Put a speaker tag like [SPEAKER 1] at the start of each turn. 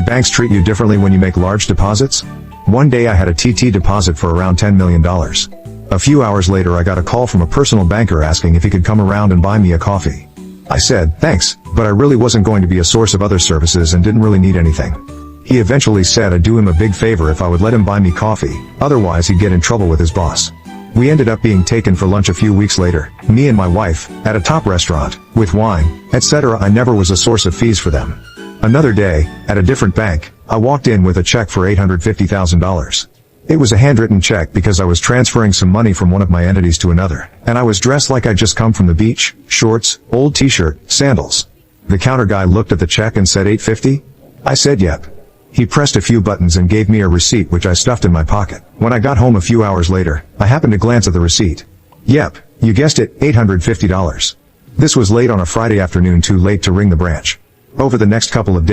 [SPEAKER 1] Do banks treat you differently when you make large deposits? One day I had a TT deposit for around $10 million. A few hours later I got a call from a personal banker asking if he could come around and buy me a coffee. I said, thanks, but I really wasn't going to be a source of other services and didn't really need anything. He eventually said I'd do him a big favor if I would let him buy me coffee, otherwise he'd get in trouble with his boss. We ended up being taken for lunch a few weeks later, me and my wife, at a top restaurant, with wine, etc. I never was a source of fees for them. Another day, at a different bank, I walked in with a check for $850,000. It was a handwritten check because I was transferring some money from one of my entities to another, and I was dressed like I'd just come from the beach, shorts, old t-shirt, sandals. The counter guy looked at the check and said $850? I said yep. He pressed a few buttons and gave me a receipt which I stuffed in my pocket. When I got home a few hours later, I happened to glance at the receipt. Yep, you guessed it, $850. This was late on a Friday afternoon, too late to ring the branch. Over the next couple of days,